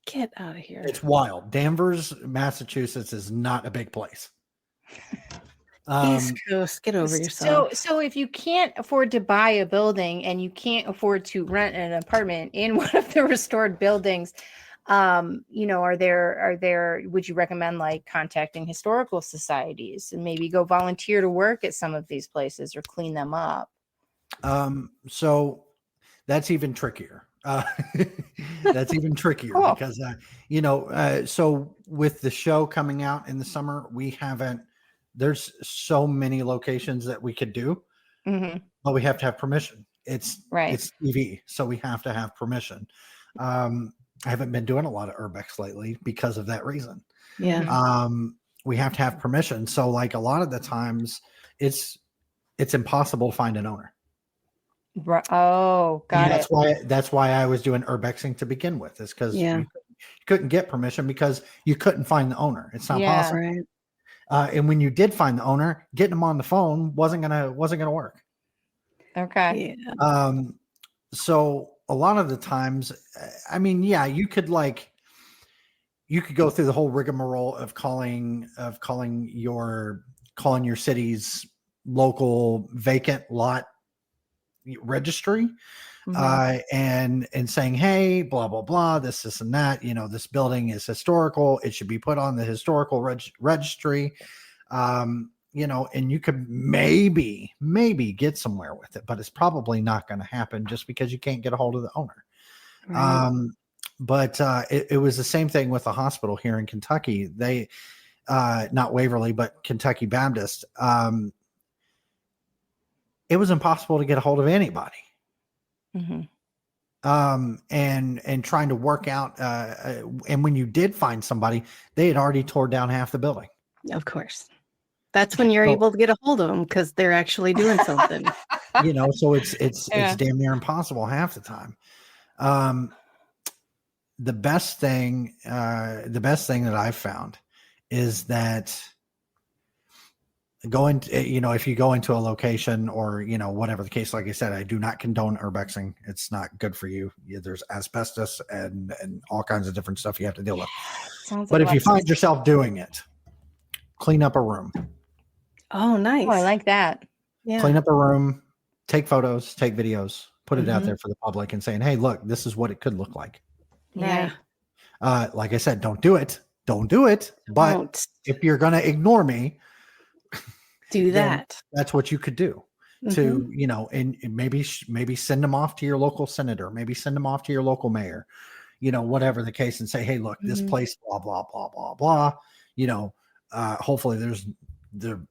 Get out of here. It's wild. Danvers, Massachusetts is not a big place. East Coast, get over yourself. So if you can't afford to buy a building and you can't afford to rent an apartment in one of the restored buildings, would you recommend like contacting historical societies and maybe go volunteer to work at some of these places or clean them up? So that's even trickier. That's even trickier Cool. Because, so with the show coming out in the summer, there's so many locations that we could do, but we have to have permission. It's TV, so we have to have permission. I haven't been doing a lot of urbex lately because of that reason. Yeah. we have to have permission. So like a lot of the times it's impossible to find an owner. Oh, got And it. that's why I was doing urbexing to begin with, is because Yeah. you couldn't get permission because you couldn't find the owner. It's not Yeah. possible. Right. And when you did find the owner, getting them on the phone wasn't gonna work. Okay. Yeah. So a lot of the times, I mean, yeah, you could go through the whole rigmarole of calling your city's local vacant lot registry, and saying, hey, blah blah blah, this and that, this building is historical, it should be put on the historical registry, and you could maybe get somewhere with it, but it's probably not going to happen just because you can't get a hold of the owner. Right. But it was the same thing with the hospital here in Kentucky. They not Waverly, but Kentucky Baptist. It was impossible to get a hold of anybody. Mm-hmm. And trying to work out, and when you did find somebody, they had already tore down half the building. Of course. That's when you're able to get a hold of them, because they're actually doing something. So it's damn near impossible half the time. The best thing that I've found is that if you go into a location or, whatever the case, like I said, I do not condone urbexing. It's not good for you. There's asbestos and all kinds of different stuff you have to deal with. But if you find yourself doing it, clean up a room. Oh, nice. Oh, I like that. Yeah. Clean up a room, take photos, take videos, put it out Mhm. there for the public and saying, hey, look, this is what it could look like. Yeah. Like I said, don't do it. But Don't if you're going to ignore me, do then that. that's what you could do to, and maybe send them off to your local senator, maybe send them off to your local mayor, whatever the case, and say, hey, look, this place, blah, blah, blah, blah, blah. Hopefully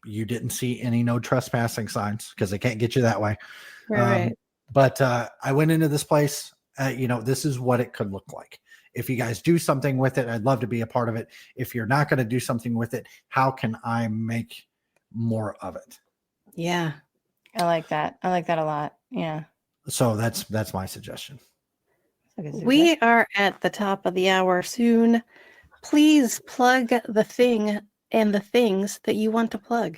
you didn't see any no trespassing signs, because they can't get you that way. Right. But I went into this place, this is what it could look like. If you guys do something with it, I'd love to be a part of it. If you're not going to do something with it, how can I make more of it? Yeah. I like that. I like that a lot. Yeah. So that's my suggestion. We are at the top of the hour soon. Please plug the thing and the things that you want to plug.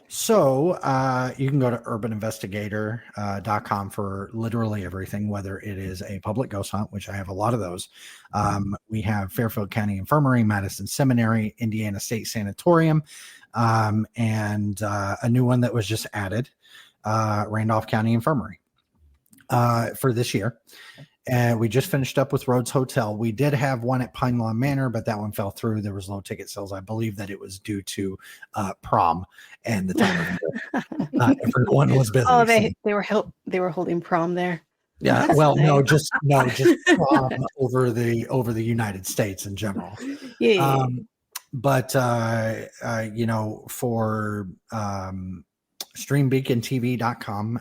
So you can go to urbaninvestigator.com for literally everything, whether it is a public ghost hunt, which I have a lot of those. We have Fairfield County Infirmary, Madison Seminary, Indiana State Sanatorium, and a new one that was just added, Randolph County Infirmary, for this year. And we just finished up with Rhodes Hotel. We did have one at Pine Lawn Manor, but that one fell through. There was low ticket sales. I believe that it was due to prom and the time of year. Everyone was busy. Oh, they were holding prom there. Yeah. That's well, nice. just prom over the United States in general. Yeah. But for streambeacontv.com,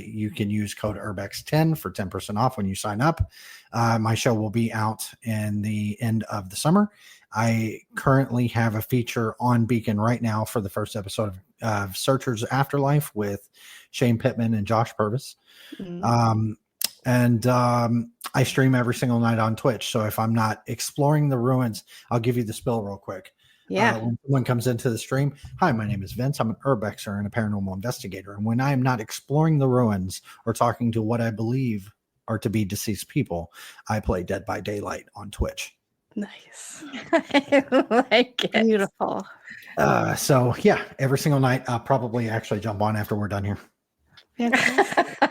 you can use code urbex10 for 10% off when you sign up. My show will be out in the end of the summer. I currently have a feature on Beacon right now for the first episode of Searchers Afterlife with Shane Pittman and Josh Purvis. I stream every single night on Twitch. So if I'm not exploring the ruins, I'll give you the spill real quick. Yeah. When someone comes into the stream, hi, my name is Vince. I'm an urbexer and a paranormal investigator. And when I am not exploring the ruins or talking to what I believe are to be deceased people, I play Dead by Daylight on Twitch. Nice. I like it. Beautiful. So yeah, every single night, I'll probably actually jump on after we're done here. Fantastic.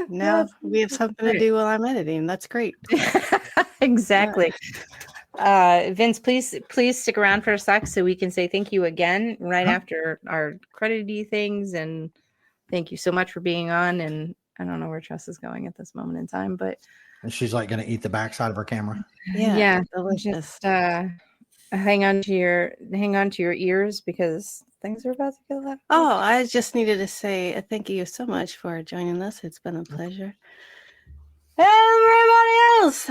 Now we have something to do while I'm editing. That's great. Exactly. Vince, please stick around for a sec so we can say thank you again right after our credity things, and thank you so much for being on. And I don't know where Tressa's going at this moment in time, but And she's like going to eat the backside of her camera. Yeah. Delicious. just hang on to your ears, because things are about to get left. Oh, I just needed to say thank you so much for joining us. It's been a pleasure. Everybody else,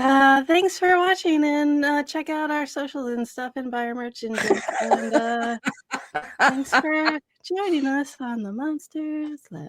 thanks for watching, and check out our socials and stuff and buy our merchandise. And thanks for joining us on the Monsters Lab.